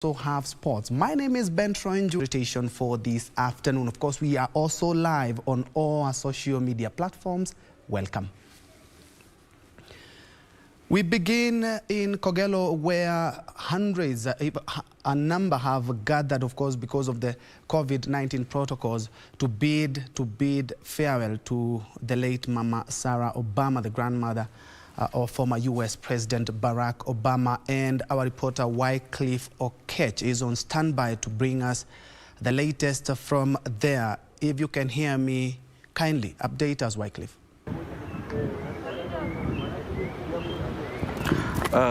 also have sports. My name is Njue for this afternoon. Of course, we are also live on all our social media platforms. Welcome. We begin in Kogelo, where hundreds, a number have gathered, of course, because of the COVID-19 protocols, to bid farewell to the late Mama Sarah Obama, the grandmother of former U.S. President Barack Obama. And our reporter Wycliffe Okech is on standby to bring us the latest from there. If you can hear me, kindly update us, Wycliffe.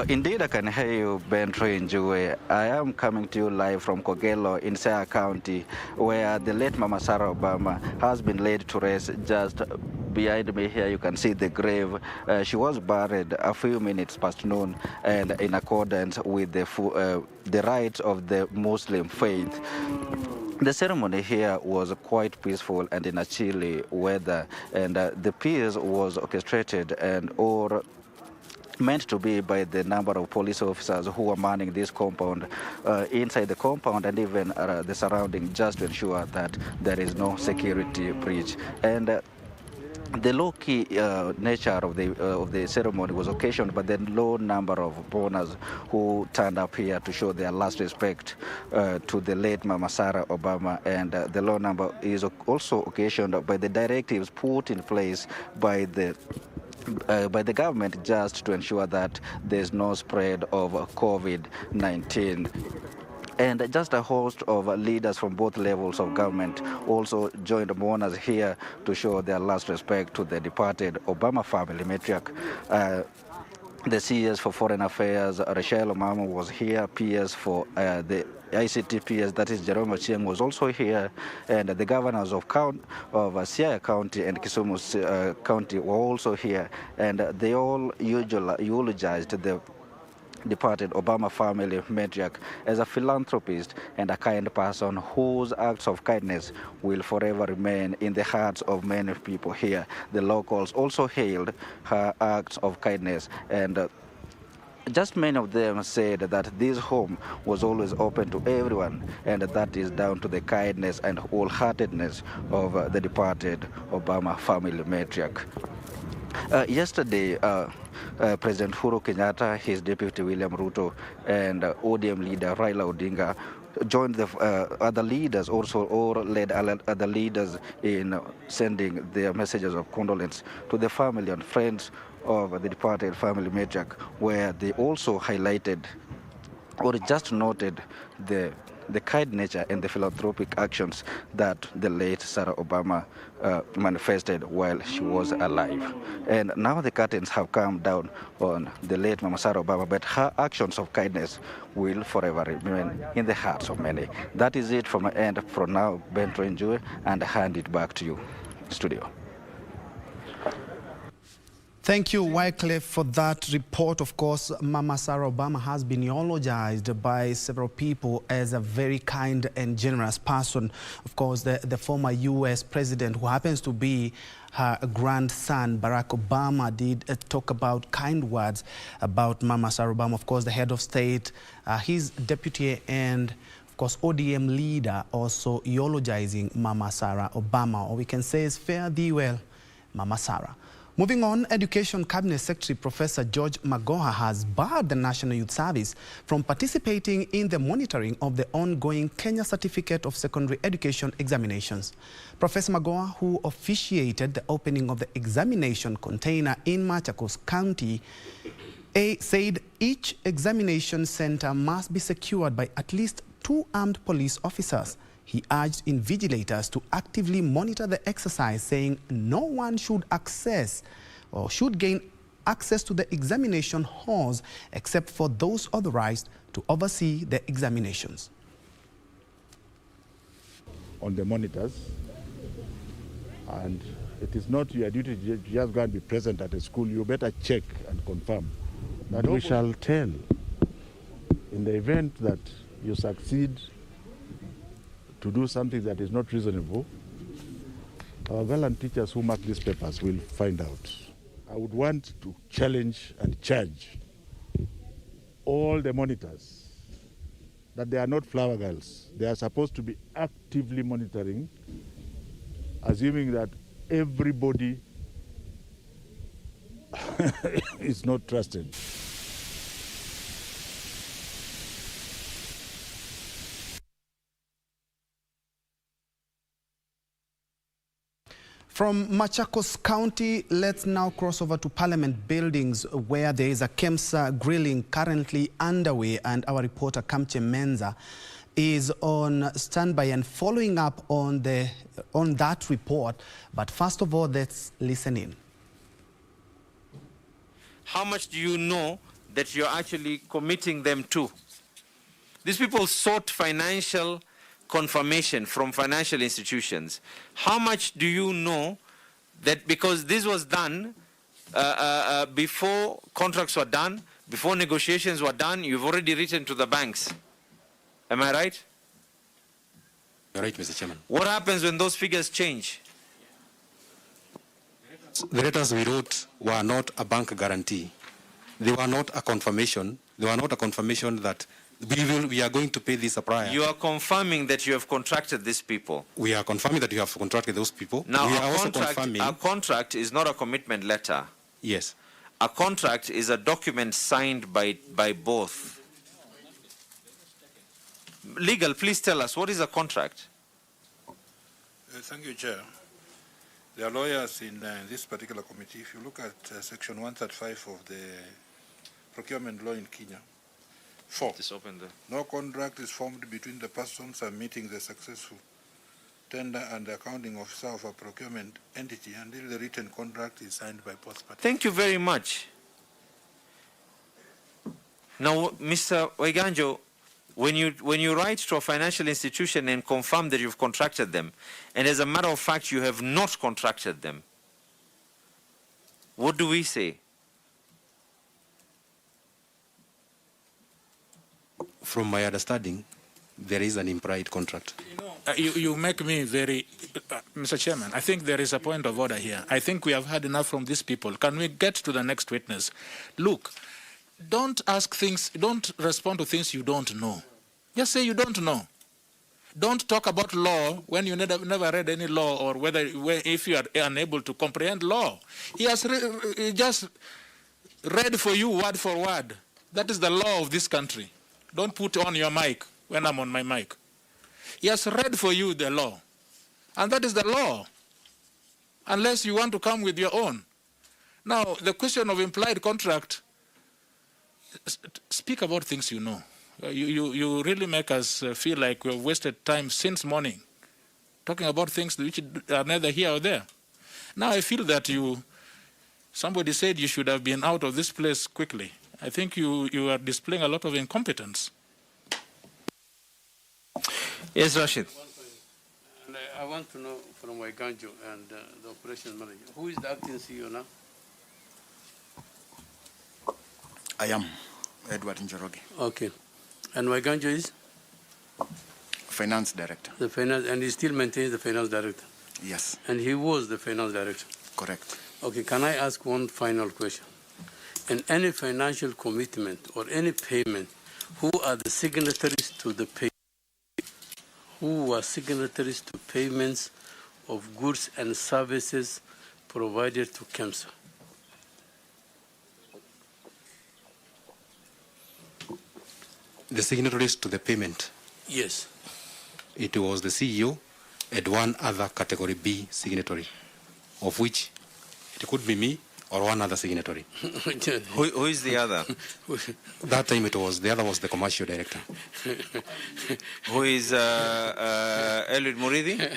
Indeed, I can hear you, Njue. I am coming to you live from Kogelo in Siaya County, where the late Mama Sarah Obama has been laid to rest. Just behind me here, you can see the grave. She was buried a few minutes past noon, and in accordance with the rites of the Muslim faith. The ceremony here was quite peaceful and in a chilly weather, and the peace was orchestrated and meant to be by the number of police officers who were manning this compound, inside the compound and even the surrounding, just to ensure that there is no security breach. And the low-key nature of the ceremony was occasioned by the low number of mourners who turned up here to show their last respect to the late Mama Sarah Obama, and the low number is also occasioned by the directives put in place by the government, just to ensure that there's no spread of COVID-19. And just a host of leaders from both levels of government also joined mourners here to show their last respect to the departed Obama family matriarch. The CS for Foreign Affairs, Rachel Omamo, was here. PS for the ICT PS, that is Jerome Ochieng, was also here, and the governors of Siaya County and Kisumu County were also here, and they all eulogized the departed Obama family matriarch as a philanthropist and a kind person whose acts of kindness will forever remain in the hearts of many people here. The locals also hailed her acts of kindness, and just many of them said that this home was always open to everyone, and that is down to the kindness and wholeheartedness of the departed Obama family matriarch. Yesterday, President Uhuru Kenyatta, his deputy William Ruto, and ODM leader Raila Odinga joined the other leaders, or led other leaders in sending their messages of condolence to the family and friends of the departed family matriarch, where they also highlighted or just noted the kind nature and the philanthropic actions that the late Sarah Obama manifested while she was alive. And now the curtains have come down on the late Mama Sarah Obama, but her actions of kindness will forever remain in the hearts of many. That is it from my end for now, Njue, and I hand it back to you, studio. Thank you, Wycliffe, for that report. Of course, Mama Sarah Obama has been eulogized by several people as a very kind and generous person. Of course, the former U.S. president, who happens to be her grandson, Barack Obama, did talk about kind words about Mama Sarah Obama. Of course, the head of state, his deputy, and of course, ODM leader also eulogizing Mama Sarah Obama. Or we can say is fare thee well, Mama Sarah. Moving on, Education Cabinet Secretary Professor George Magoha has barred the National Youth Service from participating in the monitoring of the ongoing Kenya Certificate of Secondary Education examinations. Professor Magoha, who officiated the opening of the examination container in Machakos County, said each examination center must be secured by at least 2 armed police officers. He urged invigilators to actively monitor the exercise, saying no one should gain access to the examination halls except for those authorized to oversee the examinations. On the monitors, and it is not your duty to just go and be present at a school. You better check and confirm that we shall tell in the event that you succeed to do something that is not reasonable. Our gallant teachers who mark these papers will find out. I would want to challenge and charge all the monitors that they are not flower girls. They are supposed to be actively monitoring, assuming that everybody is not trusted. From Machakos County, let's now cross over to Parliament buildings where there is a KEMSA grilling currently underway, and our reporter Kamche Menza is on standby and following up on that report. But first of all, let's listen in. How much do you know that you're actually committing them to? These people sought financial confirmation from financial institutions. How much do you know that, because this was done before contracts were done, before negotiations were done, you've already written to the banks? Am I right? You're right, Mr. Chairman. What happens when those figures change? The letters we wrote were not a bank guarantee. They were not a confirmation. They were not a confirmation that we are going to pay this prior. You are confirming that you have contracted these people. We are confirming that you have contracted those people. Now, we are also confirming. A contract is not a commitment letter. Yes. A contract is a document signed by both. Legal, please tell us, what is a contract? Thank you, Chair. There are lawyers in this particular committee. If you look at Section 135 of the procurement law in Kenya, 4. No contract is formed between the person submitting the successful tender and the accounting officer of a procurement entity until the written contract is signed by both parties. Thank you very much. Now, Mr. Waiganjo, when you write to a financial institution and confirm that you've contracted them, and as a matter of fact you have not contracted them, what do we say? From my understanding, there is an implied contract. You make me very, Mr. Chairman, I think there is a point of order here. I think we have had enough from these people. Can we get to the next witness? Look, don't ask things, don't respond to things you don't know. Just say you don't know. Don't talk about law when you never read any law, or if you are unable to comprehend law. He has just read for you word for word. That is the law of this country. Don't put on your mic when I'm on my mic. He has read for you the law. And that is the law. Unless you want to come with your own. Now, the question of implied contract, speak about things you know. You really make us feel like we've wasted time since morning talking about things which are neither here or there. Now I feel that somebody said you should have been out of this place quickly. I think you are displaying a lot of incompetence. Yes, Rashid. And I want to know from Waiganjo and the operations manager, who is the acting CEO now? I am Edward Njoroge. Okay. And Waiganjo is? Finance director. The finance, and he still maintains the finance director? Yes. And he was the finance director? Correct. Okay, can I ask one final question? In any financial commitment or any payment, who are the signatories to the payment? Who are signatories to payments of goods and services provided to KEMSA? The signatories to the payment? Yes. It was the CEO and one other category B signatory, of which it could be me or one other signatory. Who is the other? That time the other was the commercial director. Who is Eliud Muridi?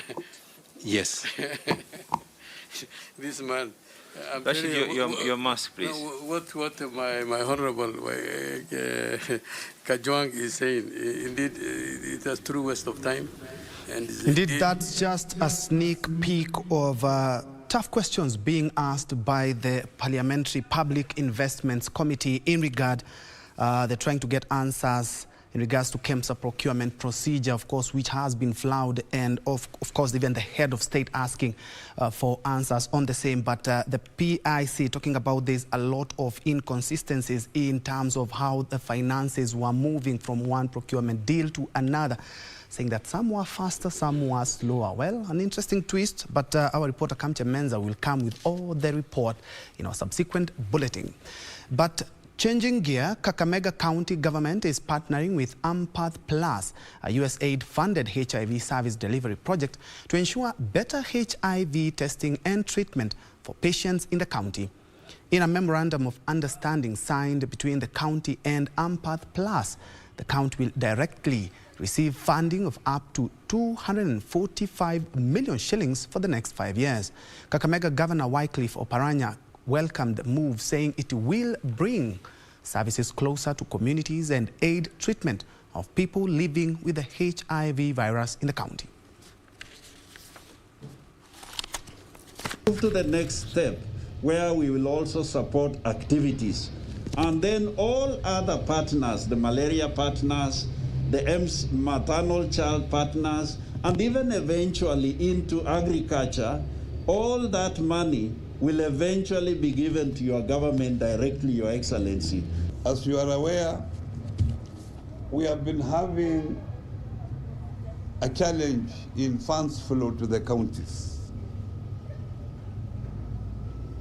Yes. This man. Rashid, your mask, please. What my honorable Kajwang is saying, indeed, it's a true waste of time. And indeed, that's just a sneak peek of tough questions being asked by the Parliamentary Public Investments Committee in regard they're trying to get answers in regards to KEMSA procurement procedure, of course, which has been flouted, and of course, even the head of state asking for answers on the same. But the PIC talking about there's a lot of inconsistencies in terms of how the finances were moving from one procurement deal to another, saying that some were faster, some were slower. Well, an interesting twist, but our reporter Kamche Menza will come with all the report in our subsequent bulletin. But changing gear, Kakamega County government is partnering with Empath Plus, a USAID-funded HIV service delivery project, to ensure better HIV testing and treatment for patients in the county. In a memorandum of understanding signed between the county and Empath Plus, the county will directly receive funding of up to 245 million shillings for the next 5 years. Kakamega Governor Wycliffe Oparanya welcomed the move, saying it will bring services closer to communities and aid treatment of people living with the HIV virus in the county. Move to the next step, where we will also support activities. And then all other partners, the malaria partners, the maternal child partners, and even eventually into agriculture, all that money will eventually be given to your government directly, Your Excellency. As you are aware, we have been having a challenge in funds flow to the counties.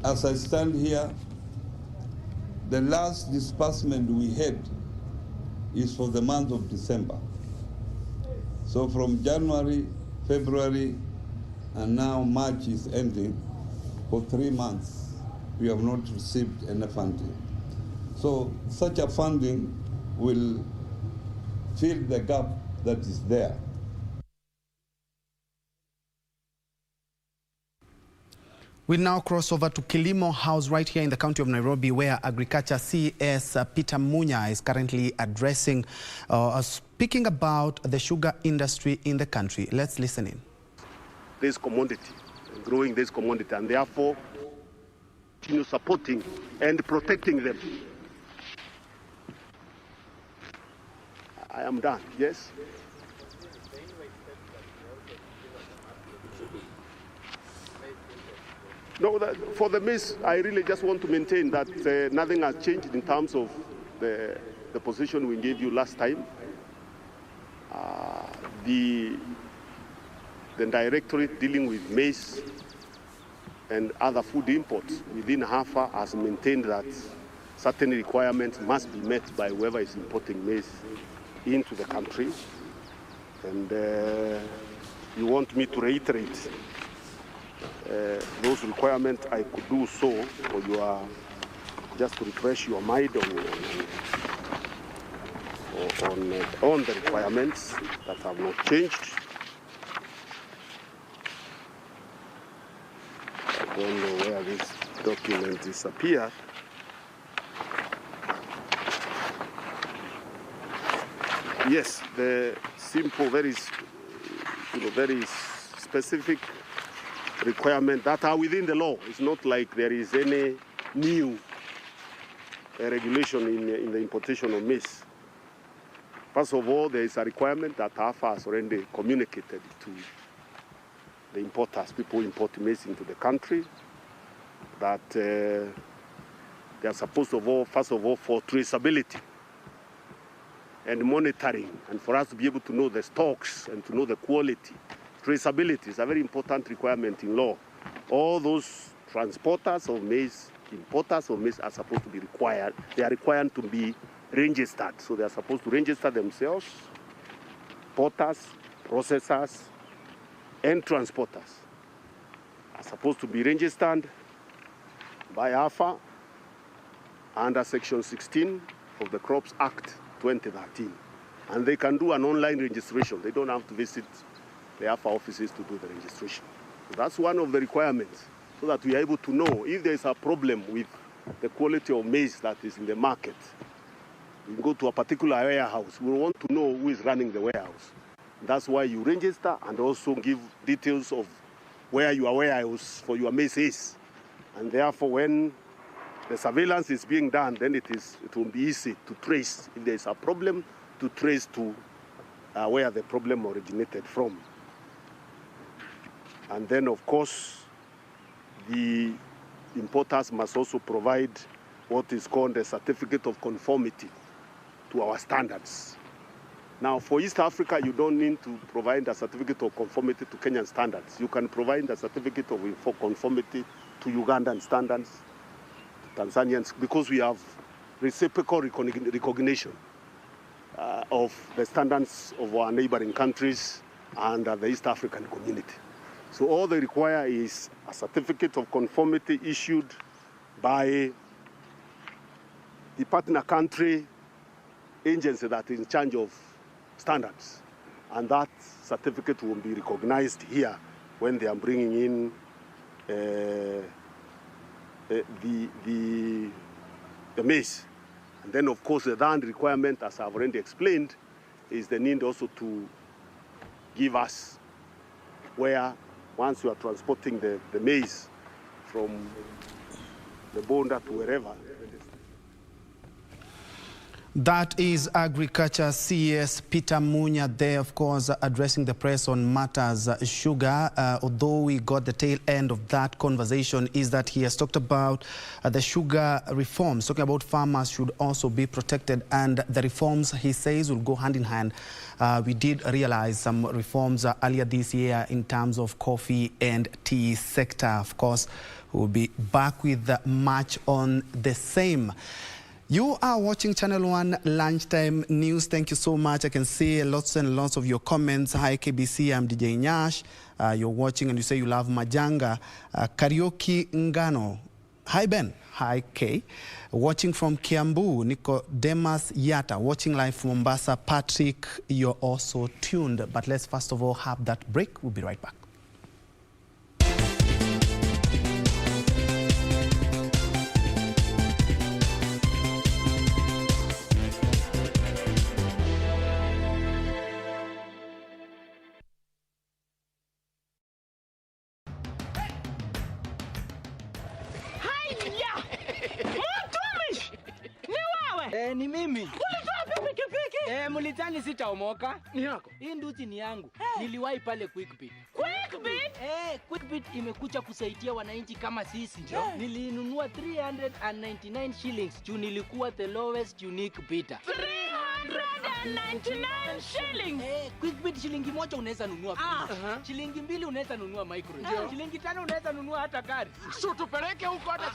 As I stand here, the last disbursement we had is for the month of December. So from January, February, and now March is ending. For 3 months, we have not received any funding. So such a funding will fill the gap that is there. We now cross over to Kilimo House right here in the county of Nairobi, where Agriculture CS Peter Munya is currently addressing, speaking about the sugar industry in the country. Let's listen in. This commodity, growing this commodity, and therefore continue supporting and protecting them. I am done, yes? No, for the maize, I really just want to maintain that nothing has changed in terms of the position we gave you last time. The directorate dealing with maize and other food imports within HAFA has maintained that certain requirements must be met by whoever is importing maize into the country. And you want me to reiterate those requirements, I could do so for your, just to refresh your mind on the requirements that have not changed. I don't know where this document disappeared. Yes, the simple, very specific requirements that are within the law. It's not like there is any new regulation in the importation of maize. First of all, there is a requirement that AFA has already communicated to the importers, people who import maize into the country, that they are supposed to, first of all, for traceability and monitoring, and for us to be able to know the stocks and to know the quality. Traceability is a very important requirement in law. All those transporters of maize, importers of maize are supposed to be required. They are required to be registered. So they are supposed to register themselves, porters, processors, and transporters are supposed to be registered by AFA under Section 16 of the Crops Act 2013. And they can do an online registration. They don't have to visit the AFA offices to do the registration. So that's one of the requirements, so that we are able to know if there is a problem with the quality of maize that is in the market. We go to a particular warehouse, we want to know who is running the warehouse. That's why you register and also give details of where your warehouse for your maize is. And therefore, when the surveillance is being done, then it will be easy to trace if there is a problem, to trace to where the problem originated from. And then, of course, the importers must also provide what is called a certificate of conformity to our standards. Now, for East Africa, you don't need to provide a certificate of conformity to Kenyan standards. You can provide a certificate of conformity to Ugandan standards, to Tanzanians, because we have reciprocal recognition of the standards of our neighboring countries and the East African community. So all they require is a certificate of conformity issued by the partner country agency that is in charge of standards. And that certificate will be recognized here when they are bringing in the maize. And then, of course, the land requirement, as I've already explained, is the need also to give us where, once you are transporting the maize from the border to wherever. That is Agriculture CS Peter Munya there, of course, addressing the press on matters sugar. Although we got the tail end of that conversation, is that he has talked about the sugar reforms, talking about farmers should also be protected, and the reforms, he says, will go hand in hand. We did realize some reforms earlier this year in terms of coffee and tea sector. Of course, we'll be back with much on the same. You are watching Channel 1 Lunchtime News. Thank you so much. I can see lots and lots of your comments. Hi, KBC. I'm DJ Nyash. You're watching and you say you love Majanga. Karaoke Ngano. Hi, Ben. Hi, Kay. Watching from Kiambu, Nicodemus Yata. Watching live from Mombasa, Patrick. You're also tuned. But let's first of all have that break. We'll be right back. Ni mimi. Ulitoa pikipiki? Mlitani sitaomoka. Ni yako. Hii nduthi ni yangu. Niliwahi pale Quickbit. Quickbit? Quickbit imekuja kusaidia wananchi kama sisi. Nilinunua 399 shillings. Juu nilikuwa the lowest unique bidder. 399 shillings. Quickbit shilingi moja unaweza nunua pizza. Shilingi mbili unaweza nunua microwave. Shilingi tano unaweza nunua hata gari. So tupeleke huko hata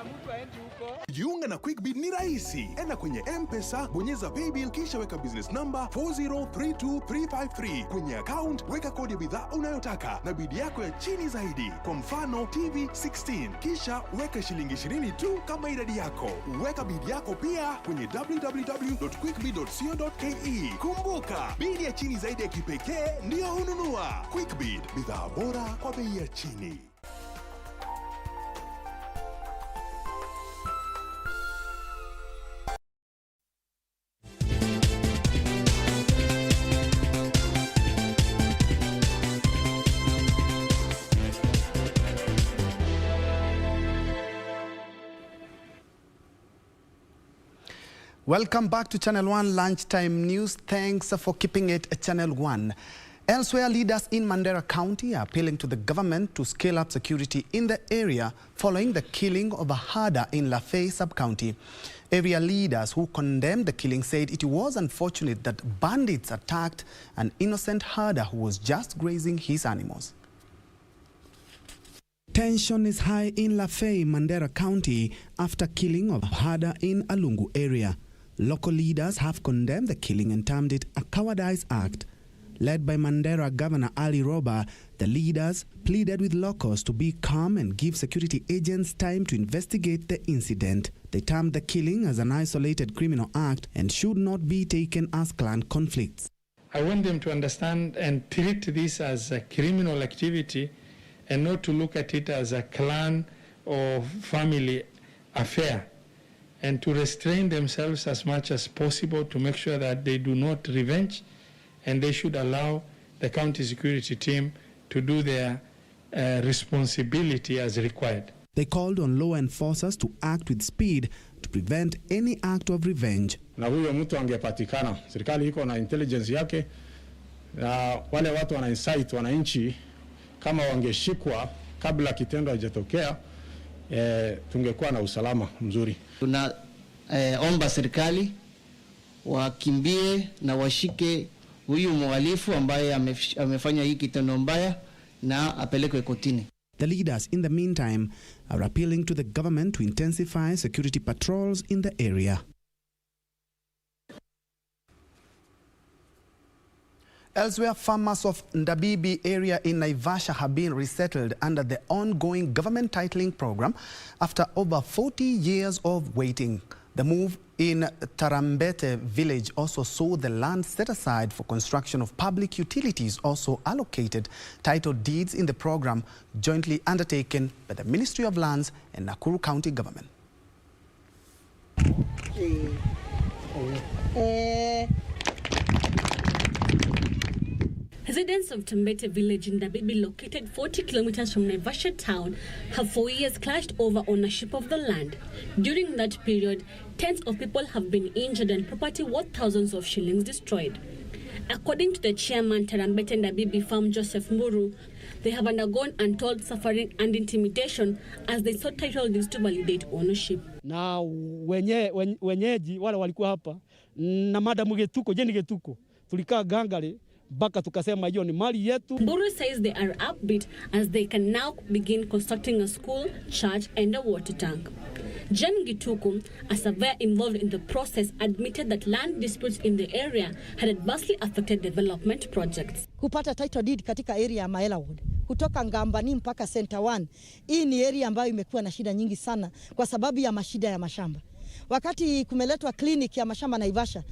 mtu aende huko. Jiunga na Quickbit ni rahisi. Enda kwenye M-Pesa, bonyeza paybill kisha weka business number 4032353. Kwenye account weka kodi ya bidhaa unayotaka na bidi yako ya chini zaidi. Kwa mfano TV 16. Kisha weka shilingi 20 tu kama idadi yako. Weka bidi yako pia kwenye www.quickbit.co.ke. Kumbuka, bidi ya chini zaidi ya kipekee ndio ununua. Quickbit, bidhaa bora kwa bei ya chini. Welcome back to Channel 1 Lunchtime News. Thanks for keeping it Channel 1. Elsewhere, leaders in Mandera County are appealing to the government to scale up security in the area following the killing of a herder in Lafay sub-county. Area leaders who condemned the killing said it was unfortunate that bandits attacked an innocent herder who was just grazing his animals. Tension is high in Lafay, Mandera County after killing of a herder in Alungu area. Local leaders have condemned the killing and termed it a cowardice act. Led by Mandera Governor Ali Roba, the leaders pleaded with locals to be calm and give security agents time to investigate the incident. They termed the killing as an isolated criminal act and should not be taken as clan conflicts. I want them to understand and treat this as a criminal activity and not to look at it as a clan or family affair, and to restrain themselves as much as possible to make sure that they do not revenge, and they should allow the county security team to do their responsibility as required. They called on law enforcers to act with speed to prevent any act of revenge. Na huyo mtu angepatikana, serikali iko na intelligence yake, na wale watu wana insight wananchi, kama wangeshikwa kabla kitendo hajatokea, tungekuwa na usalama mzuri. Omba serikali wakimbie na washike huyu mhalifu ambaye amefanya hii kitendo mbaya na apelekwe kotini. The leaders, in the meantime, are appealing to the government to intensify security patrols in the area. Elsewhere, farmers of Ndabibi area in Naivasha have been resettled under the ongoing government titling program after over 40 years of waiting. The move in Tarambete village also saw the land set aside for construction of public utilities also allocated. Title deeds in the program jointly undertaken by the Ministry of Lands and Nakuru County government. Residents of Tambete village in Ndabibi, located 40 kilometers from Naivasha town, have for years clashed over ownership of the land. During that period, tens of people have been injured and property worth thousands of shillings destroyed. According to the chairman Tarambete Ndabibi farm, Joseph Muru, they have undergone untold suffering and intimidation as they sought title deeds to validate ownership. Na wenyeji wale walikuwa hapa na madamu getuko jeni getuko tulikaa gangale baka tukasema hiyo ni mali yetu. Buru says they are upbeat as they can now begin constructing a school, church and a water tank. Jen Gituku, a surveyor involved in the process, admitted that land disputes in the area had adversely affected development projects. Kupata title deed katika area ya Maela Ward kutoka Ngambani mpaka Center 1. Hii ni area ambayo imekuwa na shida nyingi sana kwa sababu ya mashida ya mashamba. Wakati kumeletwa clinic ya mashamba Naivasha,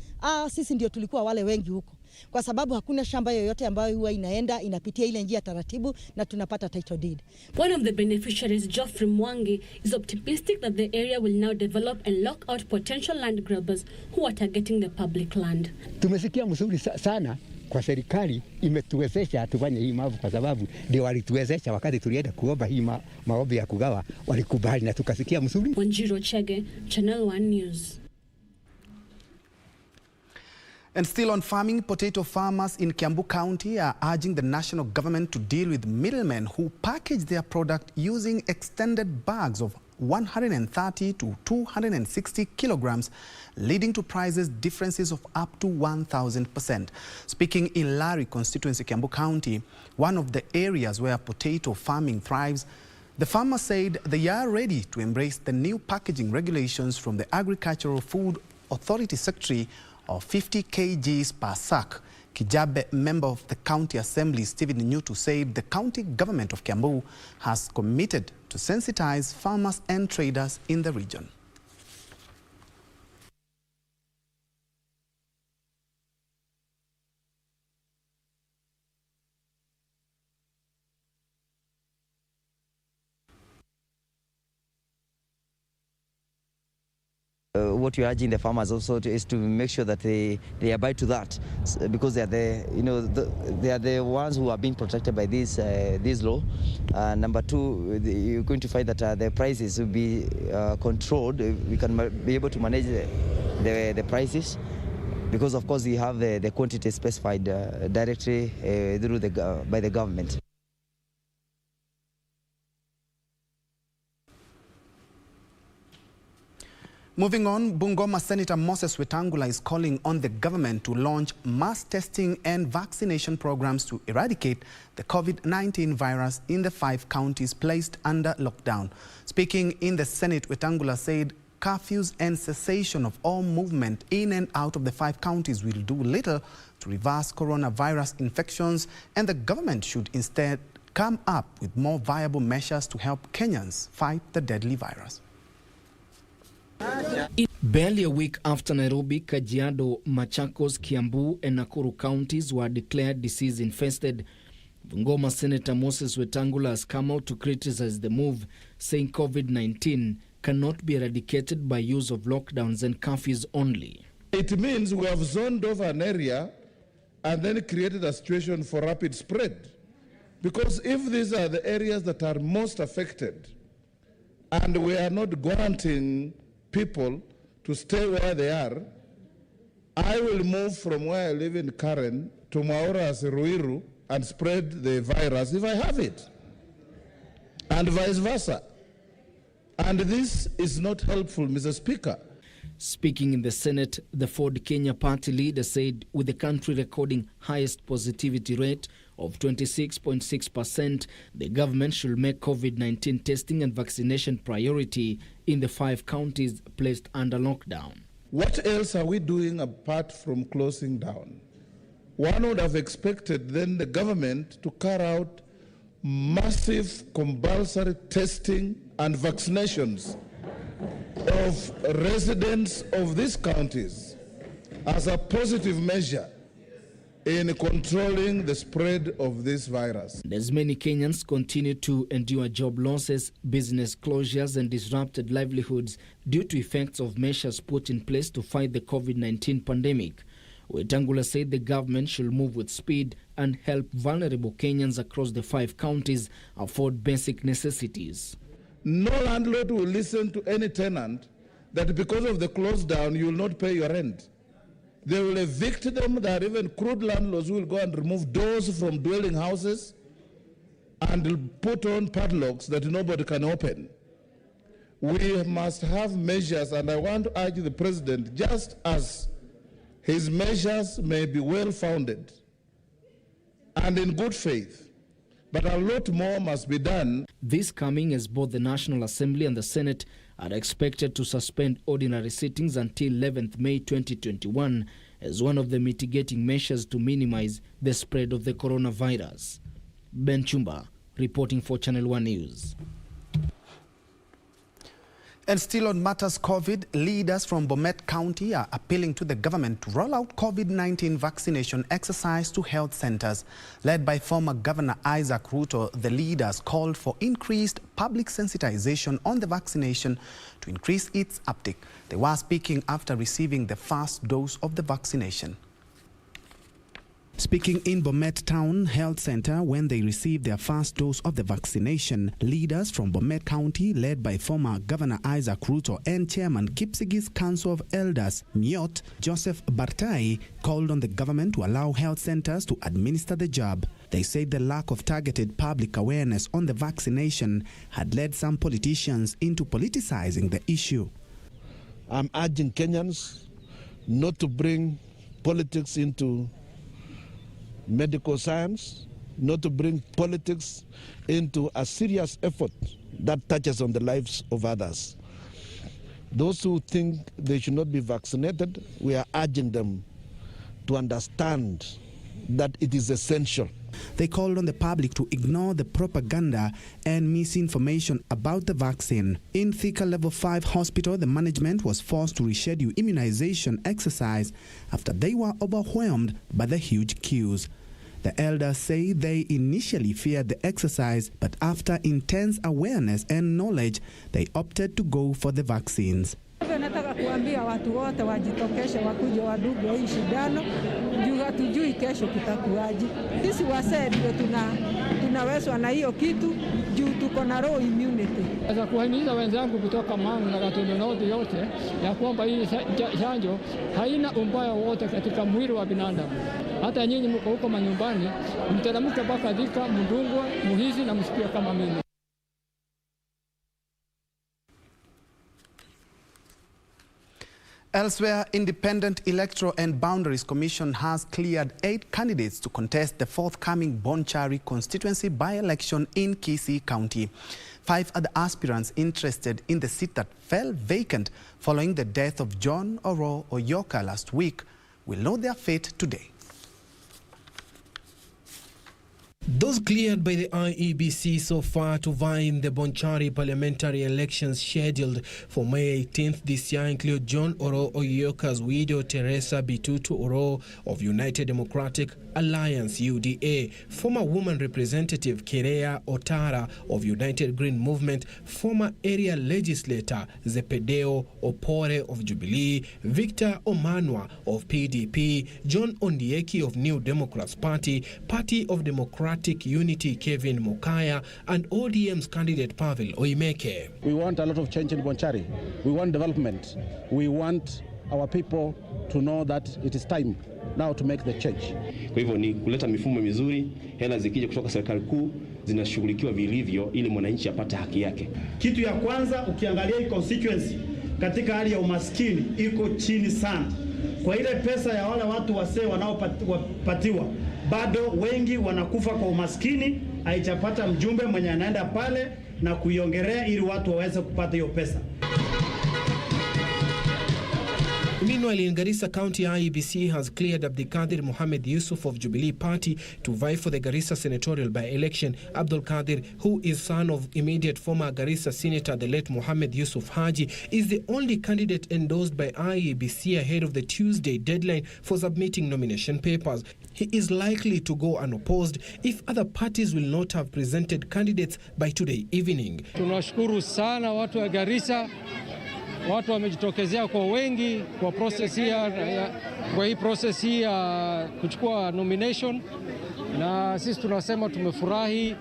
sisi ndio tulikuwa wale wengi huko. Kwa sababu hakuna shamba yoyote ambayo huwa inapitia ile njia taratibu na tunapata title deed. One of the beneficiaries, Geoffrey Mwangi, is optimistic that the area will now develop and lock out potential land grabbers who are targeting the public land. Tumesikia mzuri sana kwa serikali imetuwezesha tufanye hii mambo kwa sababu ndio walituwezesha wakati tulienda kuomba hii maombi ya kugawa walikubali na tukasikia mzuri. Wanjiro Chege, Channel 1 News. And still on farming, potato farmers in Kiambu County are urging the national government to deal with middlemen who package their product using extended bags of 130 to 260 kilograms, leading to prices differences of up to 1,000%. Speaking in Lari constituency, Kiambu County, one of the areas where potato farming thrives, the farmer said they are ready to embrace the new packaging regulations from the Agricultural Food Authority Secretary of 50 kgs per sack. Kijabe, member of the County Assembly, Stephen Nyutu, said the county government of Kiambu has committed to sensitize farmers and traders in the region. What we're urging the farmers also is to make sure that they abide to that, because they are they are the ones who are being protected by this law. Number two, you're going to find that the prices will be controlled. We can be able to manage the prices, because of course we have the quantity specified directly through by the government. Moving on, Bungoma Senator Moses Wetangula is calling on the government to launch mass testing and vaccination programs to eradicate the COVID-19 virus in the 5 counties placed under lockdown. Speaking in the Senate, Wetangula said curfews and cessation of all movement in and out of the 5 counties will do little to reverse coronavirus infections, and the government should instead come up with more viable measures to help Kenyans fight the deadly virus. Barely a week after Nairobi, Kajiado, Machakos, Kiambu and Nakuru counties were declared disease-infested, Bungoma Senator Moses Wetangula has come out to criticize the move, saying COVID-19 cannot be eradicated by use of lockdowns and curfews only. It means we have zoned off an area and then created a situation for rapid spread. Because if these are the areas that are most affected, and we are not granting people to stay where they are, I will move from where I live in Karen to Maoras, Ruiru, and spread the virus if I have it, and vice versa. And this is not helpful, Mr. Speaker. Speaking in the Senate, the Ford Kenya party leader said with the country recording highest positivity rate of 26.6%, the government should make COVID-19 testing and vaccination priority in the 5 counties placed under lockdown. What else are we doing apart from closing down? One would have expected then the government to carry out massive compulsory testing and vaccinations of residents of these counties as a positive measure in controlling the spread of this virus. And as many Kenyans continue to endure job losses, business closures and disrupted livelihoods due to effects of measures put in place to fight the COVID-19 pandemic, Wetangula said the government should move with speed and help vulnerable Kenyans across the 5 counties afford basic necessities. No landlord will listen to any tenant that because of the close down you will not pay your rent. They will evict them. There are even crude landlords who will go and remove doors from dwelling houses and put on padlocks that nobody can open. We must have measures, and I want to urge the president, just as his measures may be well-founded and in good faith, but a lot more must be done. This coming as both the National Assembly and the Senate are expected to suspend ordinary sittings until 11th May 2021 as one of the mitigating measures to minimize the spread of the coronavirus. Ben Chumba, reporting for Channel 1 News. And still on matters COVID, leaders from Bomet County are appealing to the government to roll out COVID-19 vaccination exercise to health centers. Led by former Governor Isaac Ruto, the leaders called for increased public sensitization on the vaccination to increase its uptake. They were speaking after receiving the first dose of the vaccination. Speaking in Bomet Town Health Center when they received their first dose of the vaccination, leaders from Bomet County, led by former Governor Isaac Ruto and Chairman Kipsigis Council of Elders, Nyot, Joseph Bartai, called on the government to allow health centers to administer the jab. They said the lack of targeted public awareness on the vaccination had led some politicians into politicizing the issue. I'm urging Kenyans not to bring politics into medical science, not to bring politics into a serious effort that touches on the lives of others. Those who think they should not be vaccinated, we are urging them to understand that it is essential. They called on the public to ignore the propaganda and misinformation about the vaccine. In Thika Level 5 Hospital, the management was forced to reschedule immunization exercise after they were overwhelmed by the huge queues. The elders say they initially feared the exercise, but after intense awareness and knowledge, they opted to go for the vaccines. Nataka kuambia watu wote wajitokeshe wakuje wadugwe hii shindano juu hatujui kesho kitakuwaje. Sisi wasee ndio tunawezwa na hiyo kitu juu tuko na raw immunity. Sasa kuhimiza wenzangu kutoka Mangu na Gatundu yote ya kwamba hii chanjo haina ubaya wote katika mwili wa binadamu. Hata nyinyi mko huko manyumbani, mteremke mpaka Thika, mdungwe, muhizi na msikie kama mimi. Elsewhere, Independent Electoral and Boundaries Commission has cleared 8 candidates to contest the forthcoming Bonchari constituency by-election in KBC County. 5 other aspirants interested in the seat that fell vacant following the death of John Oro Oyoka last week will know their fate today. Those cleared by the IEBC so far to vie in the Bonchari parliamentary elections scheduled for May 18th this year include John Oro Oyoka's widow Teresa Bitutu Oro of United Democratic Alliance UDA, former woman representative Kerea Otara of United Green Movement, former area legislator Zepedeo Opore of Jubilee, Victor Omanwa of PDP, John Ondieki of New Democrats Party, Party of Democratic Democratic Unity Kevin Mokaya, and ODM's candidate Pavel Oimeke. We want a lot of change in Bonchari. We want development. We want our people to know that it is time now to make the change. Kwa hivyo ni kuleta mifumo mizuri, hela zikija kutoka serikali kuu zinashughulikiwa vilivyo ili mwananchi apate haki yake. Kitu ya kwanza ukiangalia hii constituency katika hali ya umaskini iko chini sana. Kwa ile pesa ya wale watu wasee wanaopatiwa bado wengi wanakufa kwa umaskini, haijapata mjumbe mwenye anaenda pale na kuiongelea ili watu waweze kupata hiyo pesa. Meanwhile, in Garissa County, IEBC has cleared Abdulkadir Mohamed Yusuf of Jubilee Party to vie for the Garissa senatorial by-election. Abdulkadir, who is son of immediate former Garissa Senator the late Mohamed Yusuf Haji, is the only candidate endorsed by IEBC ahead of the Tuesday deadline for submitting nomination papers. He is likely to go unopposed if other parties will not have presented candidates by today evening. Tunashukuru sana watu wa Garissa. Watu wamejitokezea kwa wengi kwa hii process ya kuchukua nomination, na sisi tunasema tumefurahi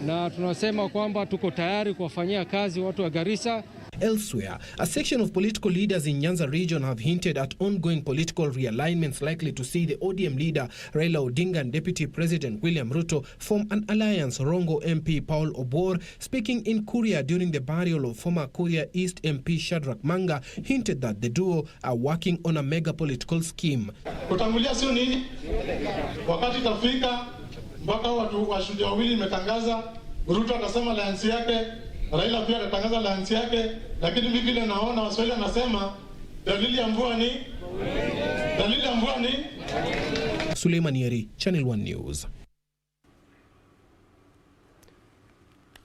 na tunasema kwamba tuko tayari kuwafanyia kazi watu wa Garissa. Elsewhere, a section of political leaders in Nyanza region have hinted at ongoing political realignments likely to see the ODM leader Raila Odinga and Deputy President William Ruto form an alliance. Rongo MP Paul Obor, speaking in Kuria during the burial of former Kuria East MP Shadrack Manga, hinted that the duo are working on a mega political scheme. Kutangulia sio nini? Wakati tafika mpaka watu washujaa wawili imetangaza, Ruto atasema alliance yake, Raila pia atatangaza alliance yake, lakini mimi vile naona Waswahili wanasema dalili ya mvua ni Suleiman Yeri, Channel 1 News.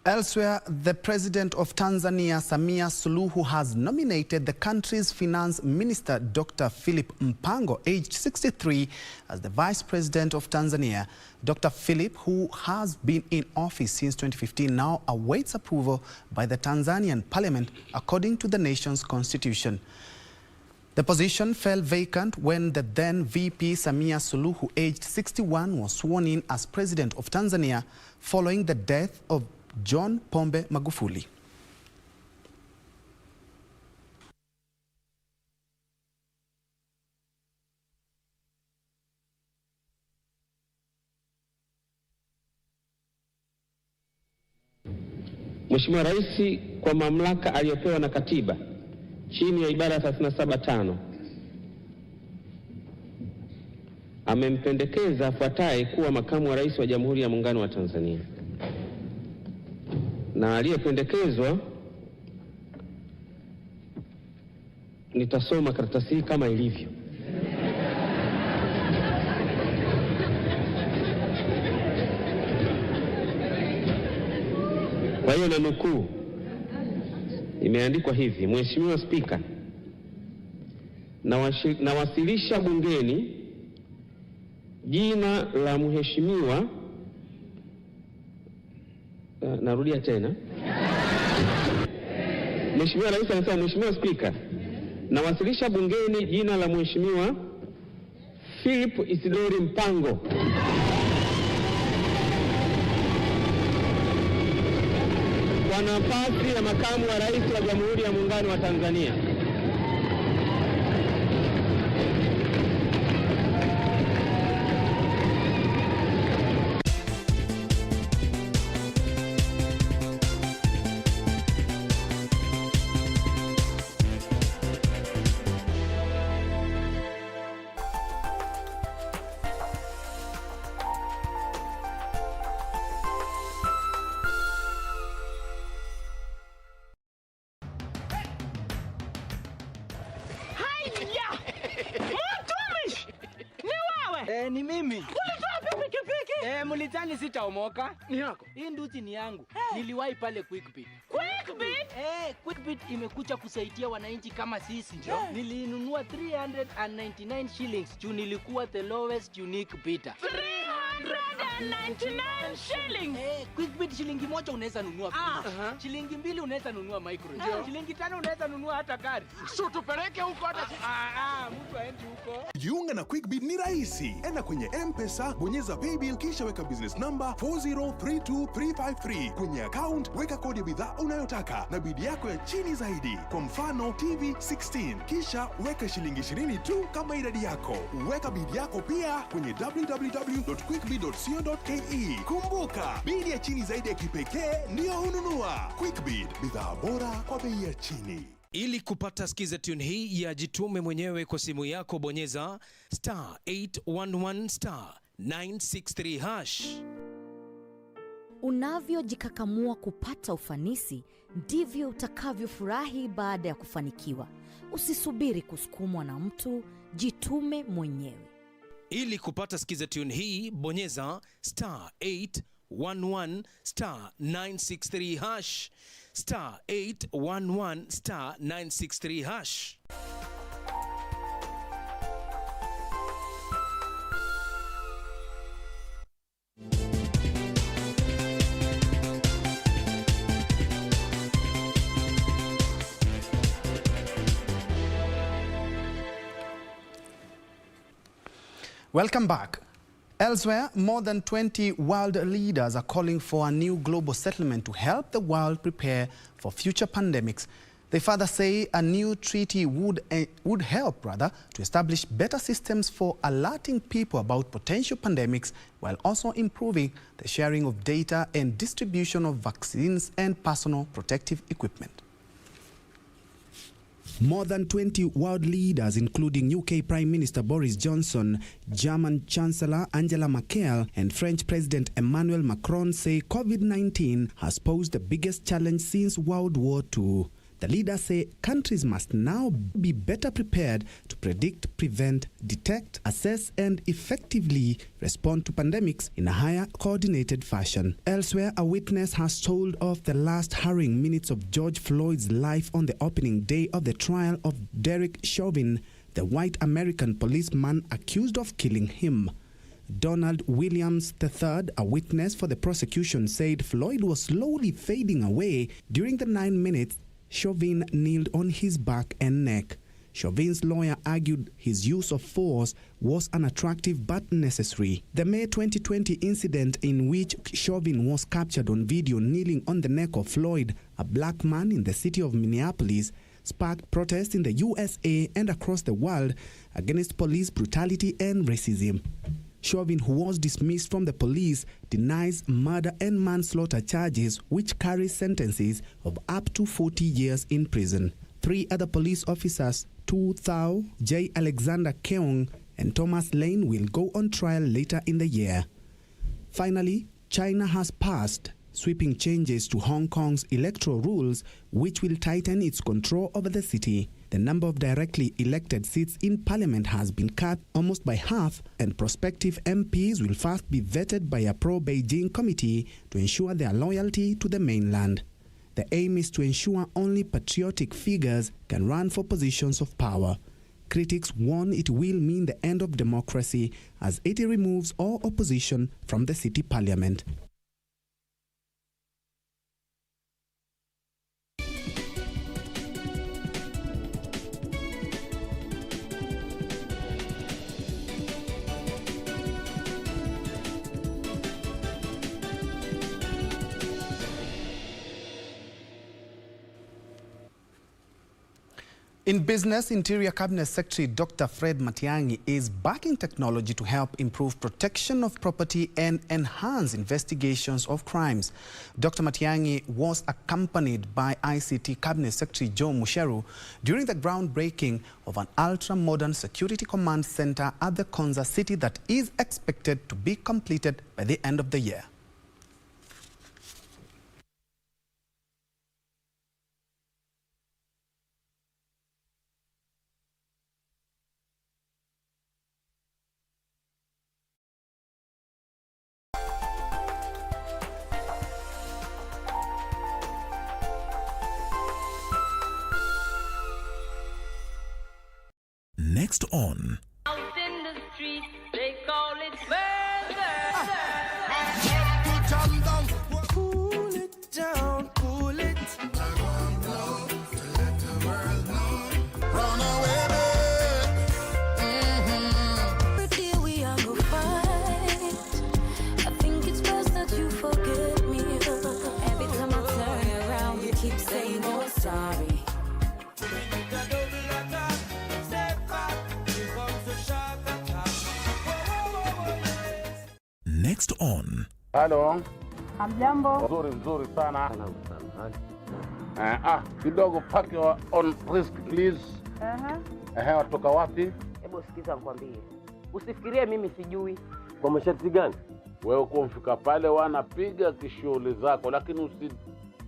Elsewhere, the President of Tanzania, Samia Suluhu, has nominated the country's finance minister, Dr. Philip Mpango, aged 63, as the Vice President of Tanzania. Dr. Philip, who has been in office since 2015, now awaits approval by the Tanzanian Parliament, according to the nation's constitution. The position fell vacant when the then VP Samia Suluhu, aged 61, was sworn in as President of Tanzania following the death of John Pombe Magufuli. Mheshimiwa Rais kwa mamlaka aliyopewa na katiba chini ya ibara 37(5) amempendekeza afuataye kuwa makamu wa rais wa Jamhuri ya Muungano wa Tanzania. Na aliyependekezwa, nitasoma karatasi hii kama ilivyo. Kwa hiyo na nukuu, imeandikwa hivi: Mheshimiwa Spika, nawasilisha bungeni jina la mheshimiwa, narudia tena. Mheshimiwa Rais anasema, Mheshimiwa Spika, nawasilisha bungeni jina la Mheshimiwa Philip Isidori Mpango kwa nafasi ya makamu wa rais wa Jamhuri ya Muungano wa Tanzania. Ni mimi. Ulitoa pikipiki? Mlitani sitaomoka. Ni yako. Hii nduti ni yangu. Niliwahi pale Quickbit. Quickbit? Quickbit imekuja kusaidia wananchi kama sisi. Nilinunua 399 shillings. Juu nilikuwa the lowest unique bidder. 300 199 shillings. Quickbit shilingi moja unaweza nunua fridge. Shilingi 2 unaweza nunua microwave. Shilingi 5 unaweza nunua hata gari. So tupeleke huko hata mtu aendi huko. Jiunga na Quickbit ni rahisi. Enda kwenye M-Pesa, bonyeza paybill kisha weka business number 4032353. Kwenye account weka kodi ya bidhaa unayotaka na bidi yako ya chini zaidi. Kwa mfano TV 16. Kisha weka shilingi 20 tu kama idadi yako. Weka bidi yako pia kwenye www.quickbit.co.ke. Kumbuka, bidi ya chini zaidi ya kipekee ndio ununua. Quickbit, bidhaa bora kwa bei ya chini. Ili kupata skiza tune hii ya jitume mwenyewe kwa simu yako, bonyeza *811*963#. Unavyojikakamua kupata ufanisi, ndivyo utakavyofurahi baada ya kufanikiwa. Usisubiri kusukumwa na mtu, jitume mwenyewe. Ili kupata skiza tune hii, bonyeza *811*963#. *811*963#. Welcome back. Elsewhere, more than 20 world leaders are calling for a new global settlement to help the world prepare for future pandemics. They further say a new treaty would help to establish better systems for alerting people about potential pandemics while also improving the sharing of data and distribution of vaccines and personal protective equipment. More than 20 world leaders, including UK Prime Minister Boris Johnson, German Chancellor Angela Merkel, and French President Emmanuel Macron, say COVID-19 has posed the biggest challenge since World War II. The leaders say countries must now be better prepared to predict, prevent, detect, assess, and effectively respond to pandemics in a higher coordinated fashion. Elsewhere, a witness has told of the last harrowing minutes of George Floyd's life on the opening day of the trial of Derek Chauvin, the white American policeman accused of killing him. Donald Williams III, a witness for the prosecution, said Floyd was slowly fading away during the 9 minutes Chauvin kneeled on his back and neck. Chauvin's lawyer argued his use of force was unattractive but necessary. The May 2020 incident in which Chauvin was captured on video kneeling on the neck of Floyd, a black man in the city of Minneapolis, sparked protests in the USA and across the world against police brutality and racism. Chauvin, who was dismissed from the police, denies murder and manslaughter charges which carry sentences of up to 40 years in prison. 3 other police officers, Tu Thao, J. Alexander Keong, and Thomas Lane, will go on trial later in the year. Finally, China has passed sweeping changes to Hong Kong's electoral rules, which will tighten its control over the city. The number of directly elected seats in parliament has been cut almost by half, and prospective MPs will first be vetted by a pro-Beijing committee to ensure their loyalty to the mainland. The aim is to ensure only patriotic figures can run for positions of power. Critics warn it will mean the end of democracy as it removes all opposition from the city parliament. In business, Interior Cabinet Secretary Dr. Fred Matiang'i is backing technology to help improve protection of property and enhance investigations of crimes. Dr. Matiang'i was accompanied by ICT Cabinet Secretary Joe Musheru during the groundbreaking of an ultra-modern security command center at the Konza city that is expected to be completed by the end of the year. Next on. Out in the street, they call it murder. Just on. Halo. Hamjambo. Nzuri sana. Kidogo park on risk please. Watoka wapi? Hebu sikiza nikwambie. Usifikirie mimi sijui. Kwa masharti gani? Wewe kumfika pale wanapiga kishughuli zako, lakini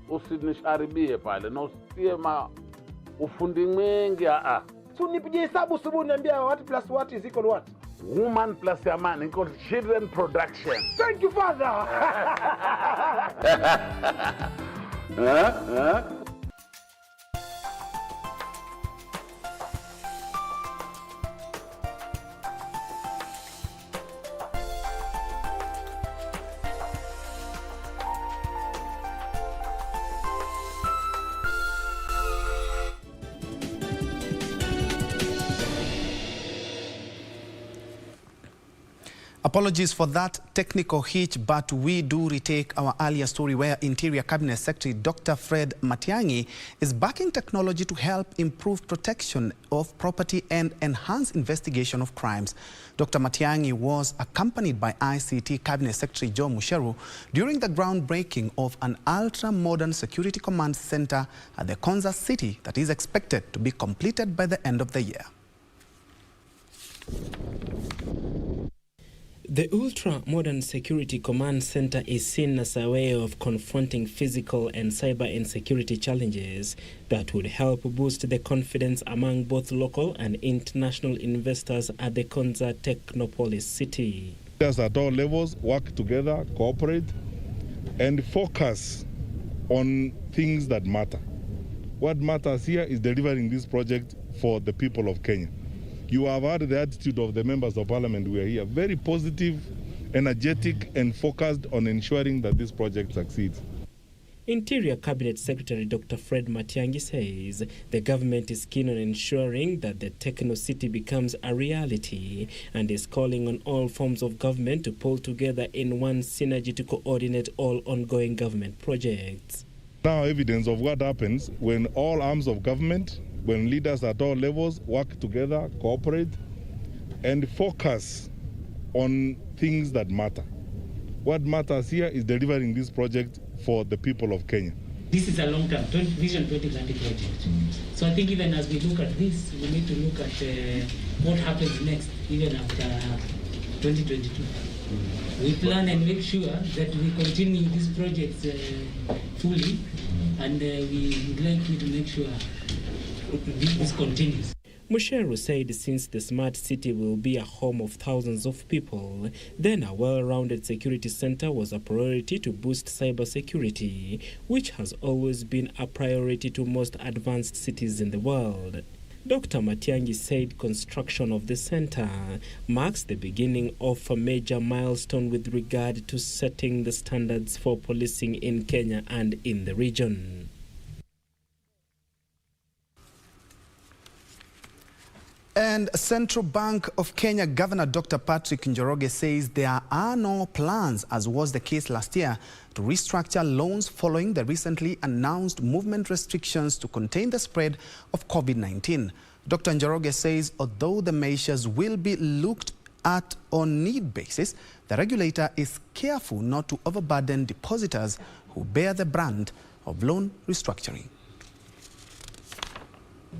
usinisharibie pale na usitie ufundi mwingi. So nipige hesabu subuhi niambia what plus what is equal what? Woman plus a man equals children production. Thank you, Father. Apologies for that technical hitch, but we do retake our earlier story where Interior Cabinet Secretary Dr. Fred Matiang'i is backing technology to help improve protection of property and enhance investigation of crimes. Dr. Matiang'i was accompanied by ICT Cabinet Secretary John Musheru during the groundbreaking of an ultra-modern security command center at the Kansas City that is expected to be completed by the end of the year. The ultra-modern Security Command Center is seen as a way of confronting physical and cyber insecurity challenges that would help boost the confidence among both local and international investors at the Konza Technopolis City. Leaders at all levels work together, cooperate, and focus on things that matter. What matters here is delivering this project for the people of Kenya. You have heard the attitude of the members of parliament who are here. Very positive, energetic, and focused on ensuring that this project succeeds. Interior Cabinet Secretary Dr. Fred Matiang'i says the government is keen on ensuring that the Techno City becomes a reality and is calling on all forms of government to pull together in one synergy to coordinate all ongoing government projects. Now evidence of what happens when all arms of government, when leaders at all levels work together, cooperate, and focus on things that matter. What matters here is delivering this project for the people of Kenya. This is a long-term Vision 2020 project. So I think even as we look at this, we need to look at what happens next, even after 2022. We plan and make sure that we continue these projects fully, and we would like you to make sure this continues. Musheru said since the smart city will be a home of thousands of people, then a well-rounded security center was a priority to boost cyber security, which has always been a priority to most advanced cities in the world. Dr. Matiang'i said construction of the center marks the beginning of a major milestone with regard to setting the standards for policing in Kenya and in the region. And Central Bank of Kenya Governor Dr. Patrick Njoroge says there are no plans, as was the case last year, to restructure loans following the recently announced movement restrictions to contain the spread of COVID-19. Dr. Njoroge says although the measures will be looked at on need basis, the regulator is careful not to overburden depositors who bear the brunt of loan restructuring.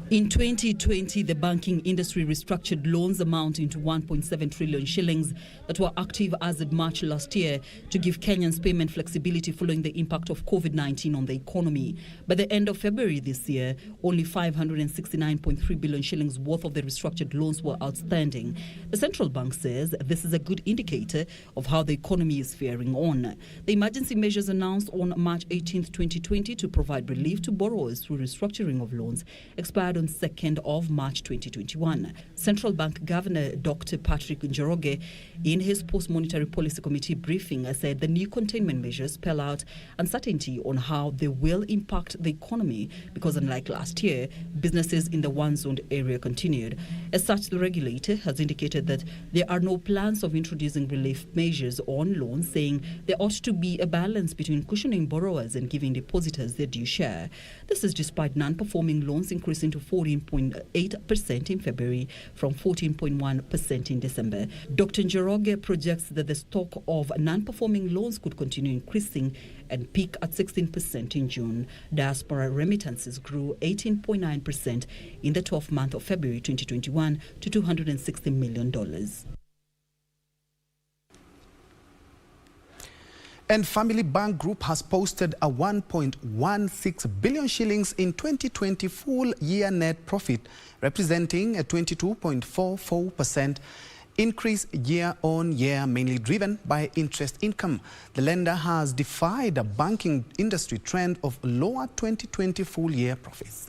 In 2020, the banking industry restructured loans amounting to 1.7 trillion shillings that were active as of March last year to give Kenyans payment flexibility following the impact of COVID-19 on the economy. By the end of February this year, only 569.3 billion shillings worth of the restructured loans were outstanding. The central bank says this is a good indicator of how the economy is faring on. The emergency measures announced on March 18, 2020 to provide relief to borrowers through restructuring of loans expired on 2nd of March 2021. Central Bank Governor Dr. Patrick Njoroge, in his post-monetary policy committee briefing, said the new containment measures spell out uncertainty on how they will impact the economy because, unlike last year, businesses in the one-zoned area continued. As such, the regulator has indicated that there are no plans of introducing relief measures on loans, saying there ought to be a balance between cushioning borrowers and giving depositors their due share. This is despite non-performing loans increasing to 14.8% in February from 14.1% in December. Dr. Njoroge projects that the stock of non-performing loans could continue increasing and peak at 16% in June. Diaspora remittances grew 18.9% in the 12th month of February 2021 to $260 million. And Family Bank Group has posted a 1.16 billion shillings in 2020 full year net profit, representing a 22.44% increase year on year, mainly driven by interest income. The lender has defied a banking industry trend of lower 2020 full year profits.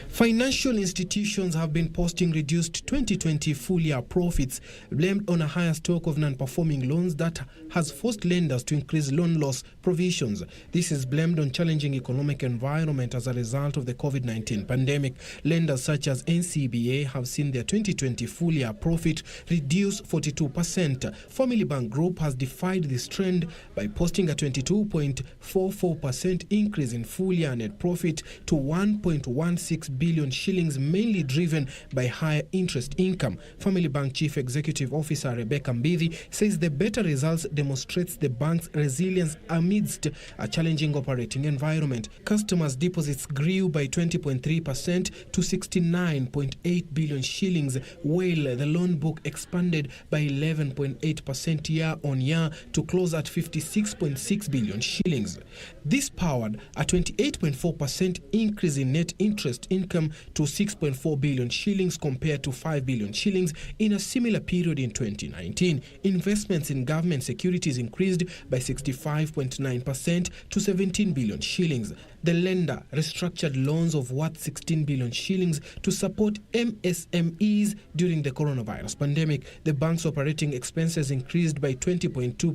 Financial institutions have been posting reduced 2020 full-year profits, blamed on a higher stock of non-performing loans that has forced lenders to increase loan loss provisions. This is blamed on challenging economic environment as a result of the COVID-19 pandemic. Lenders such as NCBA have seen their 2020 full-year profit reduce 42%. Family Bank Group has defied this trend by posting a 22.44% increase in full-year net profit to 1.16 billion shillings, mainly driven by higher interest income. Family Bank Chief Executive Officer Rebecca Mbithi says the better results demonstrates the bank's resilience amidst a challenging operating environment. Customers' deposits grew by 20.3% to 69.8 billion shillings, while the loan book expanded by 11.8% year on year to close at 56.6 billion shillings. This powered a 28.4% increase in net interest income to 6.4 billion shillings compared to 5 billion shillings in a similar period in 2019. Investments in government securities increased by 65.9% to 17 billion shillings. The lender restructured loans of worth 16 billion shillings to support MSMEs during the coronavirus pandemic. The bank's operating expenses increased by 20.2% to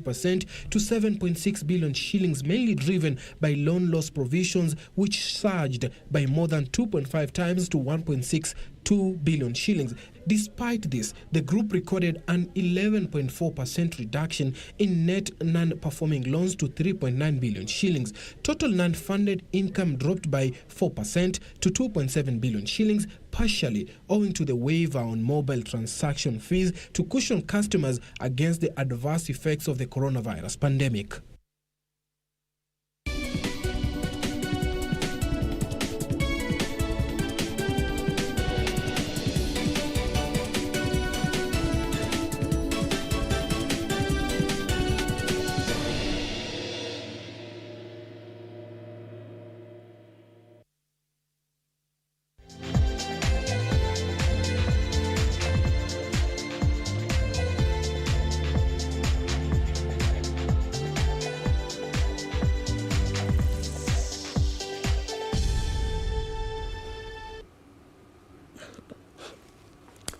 7.6 billion shillings, mainly driven by loan loss provisions, which surged by more than 2.5 times to 1.62 billion shillings. Despite this, the group recorded an 11.4% reduction in net non-performing loans to 3.9 billion shillings. Total non-funded income dropped by 4% to 2.7 billion shillings, partially owing to the waiver on mobile transaction fees to cushion customers against the adverse effects of the coronavirus pandemic.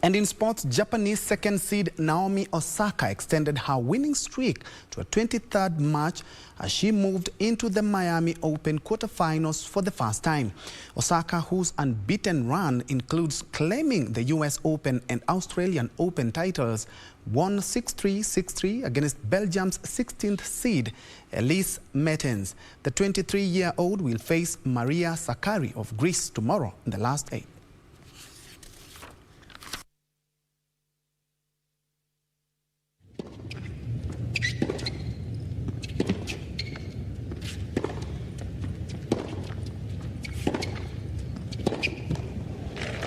And in sports, Japanese second seed Naomi Osaka extended her winning streak to a 23rd match as she moved into the Miami Open quarterfinals for the first time. Osaka, whose unbeaten run includes claiming the US Open and Australian Open titles, won 6-3, 6-3 against Belgium's 16th seed Elise Mertens. The 23-year-old will face Maria Sakkari of Greece tomorrow in the last 8.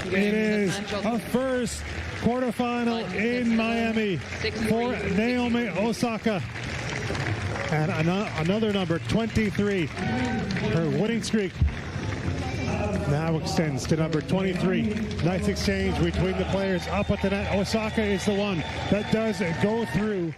It is a first quarterfinal in Miami for Naomi Osaka. And another number, 23. Her winning streak now extends to number 23. Nice exchange between the players up at the net. Osaka is the one that does go through.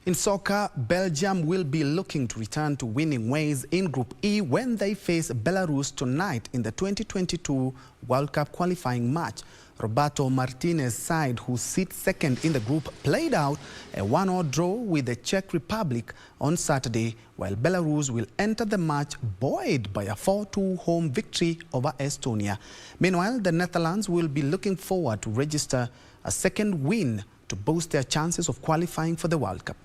In soccer, Belgium will be looking to return to winning ways in Group E when they face Belarus tonight in the 2022 World Cup qualifying match. Roberto Martinez's side, who sits second in the group, played out a 1-1 draw with the Czech Republic on Saturday, while Belarus will enter the match buoyed by a 4-2 home victory over Estonia. Meanwhile, the Netherlands will be looking forward to register a second win to boost their chances of qualifying for the World Cup.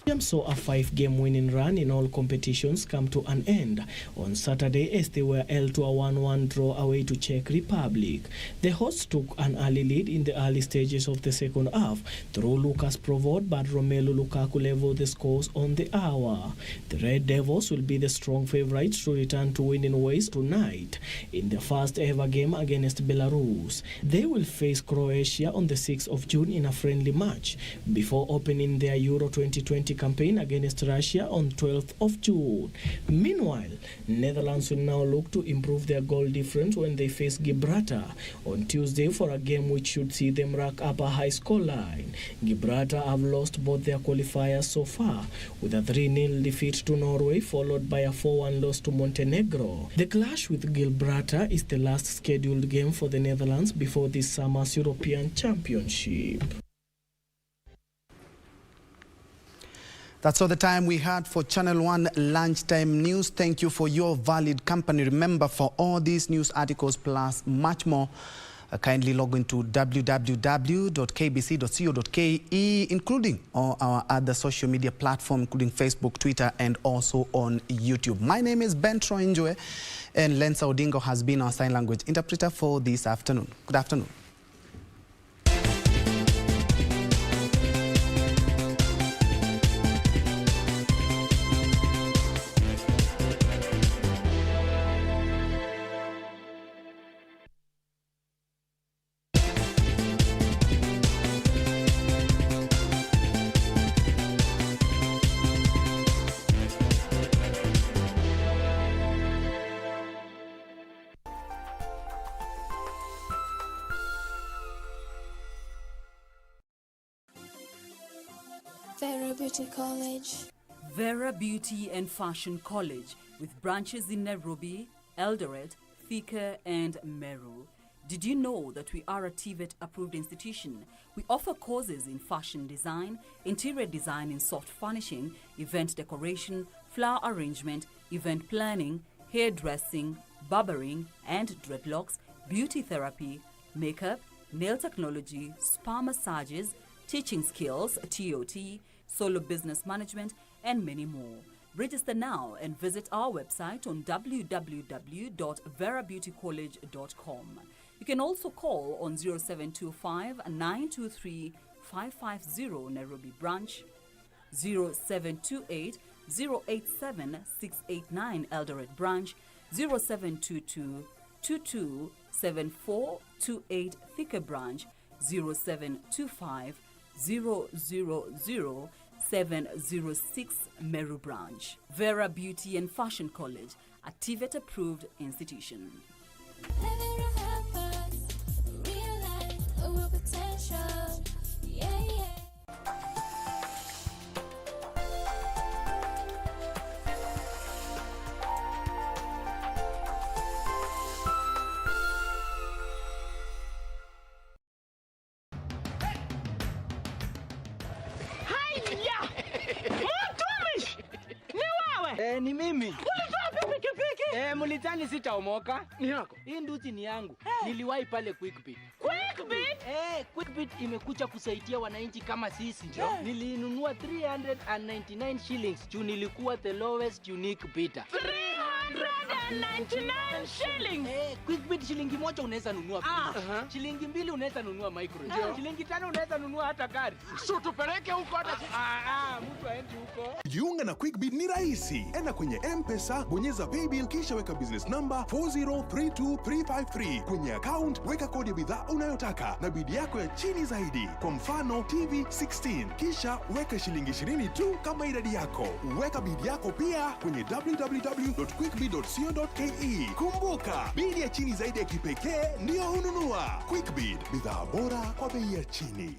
Saw a 5-game winning run in all competitions come to an end on Saturday as they were held to a 1-1 draw away to Czech Republic. The hosts took an early lead in the early stages of the second half through Lucas Provod, but Romelu Lukaku leveled the scores on the hour. The Red Devils will be the strong favourites to return to winning ways tonight in the first ever game against Belarus. They will face Croatia on the 6th of June in a friendly match before opening their Euro 2020 campaign against Russia on 12th of June. Meanwhile, Netherlands will now look to improve their goal difference when they face Gibraltar on Tuesday for a game which should see them rack up a high scoreline. Gibraltar have lost both their qualifiers so far, with a 3-0 defeat to Norway followed by a 4-1 loss to Montenegro. The clash with Gibraltar is the last scheduled game for the Netherlands before this summer's European Championship. That's all the time we had for Channel 1 Lunchtime News. Thank you for your valued company. Remember, for all these news articles plus much more, kindly log into www.kbc.co.ke, including all our other social media platforms, including Facebook, Twitter, and also on YouTube. My name is Njue, and Lensa Odingo has been our sign language interpreter for this afternoon. Good afternoon. Vera Beauty College. Vera Beauty and Fashion College, with branches in Nairobi, Eldoret, Thika, and Meru. Did you know that we are a TVET approved institution? We offer courses in fashion design, interior design in soft furnishing, event decoration, flower arrangement, event planning, hairdressing, barbering and dreadlocks, beauty therapy, makeup, nail technology, spa massages, teaching skills, TOT, solo business management, and many more. Register now and visit our website on www.verabeautycollege.com. You can also call on 0725 923 550 Nairobi branch, 0728 087 689 Eldoret branch, 0722 22 7428 Thika branch, 0725 000 706 Meru branch. Vera Beauty and Fashion College, a TVET approved institution. Realize our potential. Yeah, yeah. Ni mimi. Ulitoa pikipiki? Mlitani sitaomoka. Ni yako. Hii nduti ni yangu. Niliwahi pale Quickbit. Quickbit? Quickbit imekuja kusaidia wananchi kama sisi. Nilinunua 399 shillings. Juu nilikuwa the lowest unique bidder. 399 shillings. Quickbit shilingi moja unaweza nunua pizza. Shilingi mbili unaweza nunua micro. Shilingi 5 unaweza nunua hata gari. So tupeleke huko hata mtu aende huko. Jiunga na Quickbit ni rahisi. Enda kwenye M-Pesa, bonyeza paybill kisha weka business number 4032353. Kwenye account weka kodi ya bidhaa unayotaka na bidi yako ya chini zaidi. Kwa mfano TV 16. Kisha weka shilingi 20 tu kama idadi yako. Weka bidi yako pia kwenye www.quickbit.co.ke. Kumbuka, bidi ya chini zaidi ya kipekee ndio ununua. Quickbit, bidhaa bora kwa bei ya chini.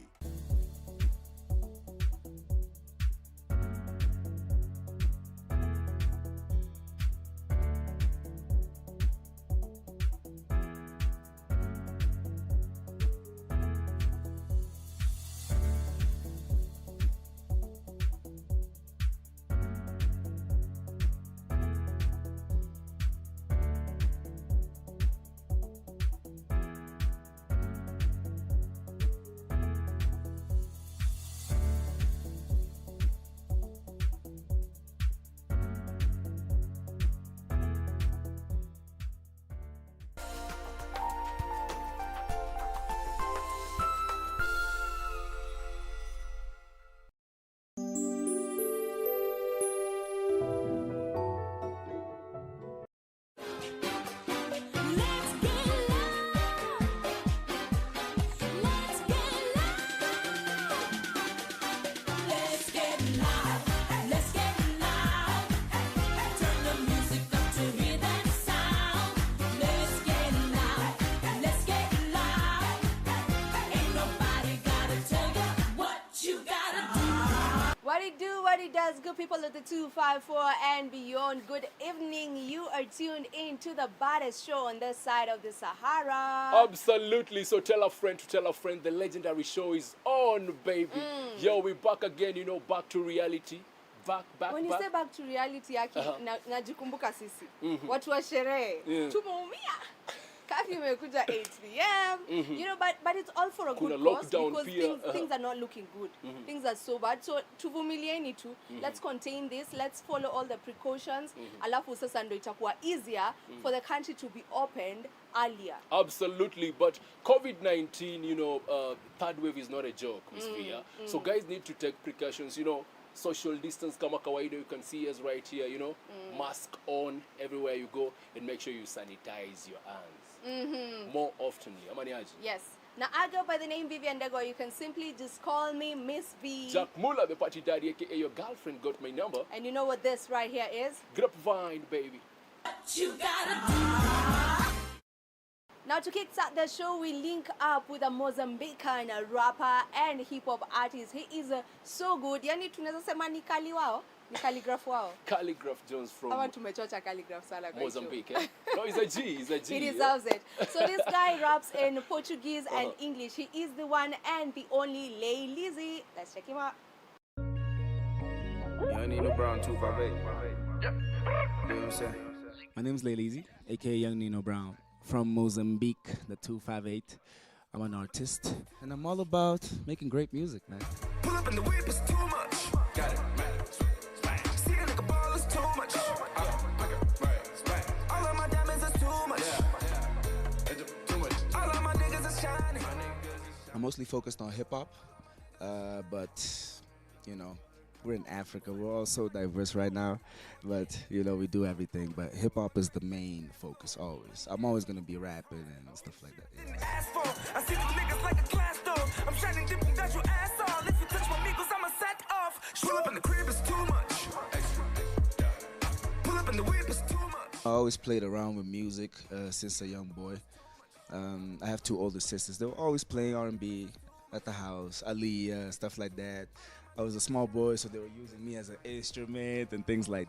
What it do, what it does, good people of the 254 and beyond. Good evening. You are tuned in to the baddest show on this side of the Sahara. Absolutely. So tell a friend to tell a friend. The legendary show is on, baby. Yo, we're back again, you know, back to reality. Back. When you say back to reality, Aki, najikumbuka sisi. Watu wa sherehe. Tumeumia. Curfew imekuja 8 p.m. You know, but it's all for a good cause because things are not looking good. Things are so bad. So tuvumilieni tu. Let's contain this. Let's follow all the precautions. Alafu sasa ndo itakuwa easier for the country to be opened earlier. Absolutely. But COVID-19, you know, third wave is not a joke, Miss Pia. So guys need to take precautions, you know. Social distance kama kawaida, you can see us right here, you know. Mask on everywhere you go and make sure you sanitize your hands more oftenly. Amaniaji. Yes. Now I go by the name Vivian Dego. You can simply just call me Miss V. Jack Muller, the party daddy, aka your girlfriend, got my number. And you know what this right here is? Grapevine, baby. You gotta do. Now to kickstart the show, we link up with a Mozambican rapper and hip-hop artist. He is so good. Yani tunaweza sema ni kali wao? Ni calligraph wao? Calligraph Jones from calligraph sana kwa Mozambique, eh? No, he's a G. He's a G. He deserves it. So this guy raps in Portuguese and English. He is the one and the only Lay Lizzy. Let's check him out. Young Nino Brown 258. Yep. You know what I'm saying? My name's Lay Lizzy, aka Young Nino Brown. From Mozambique, the 258. I'm an artist, and I'm all about making great music, man. Pull up in the whip, it's too much. Got it, man. See a nigga ball is too much. All of my diamonds is too much. Too much. All of my niggas is shining. I'm mostly focused on hip hop, but you know, we're in Africa. We're all so diverse right now, but you know, we do everything. But hip hop is the main focus always. I'm always gonna be rapping and stuff like that. I see them niggas like a glass door. I'm shining deep and got you ass all. If you touch my amigos, I'ma set off. Pull up in the crib, it's too much. Pull up in the whip, it's too much. I always played around with music since a young boy. I have two older sisters. They were always playing R&B at the house, Aliyah, stuff like that. I was a small boy, so they were using me as an instrument and things like that.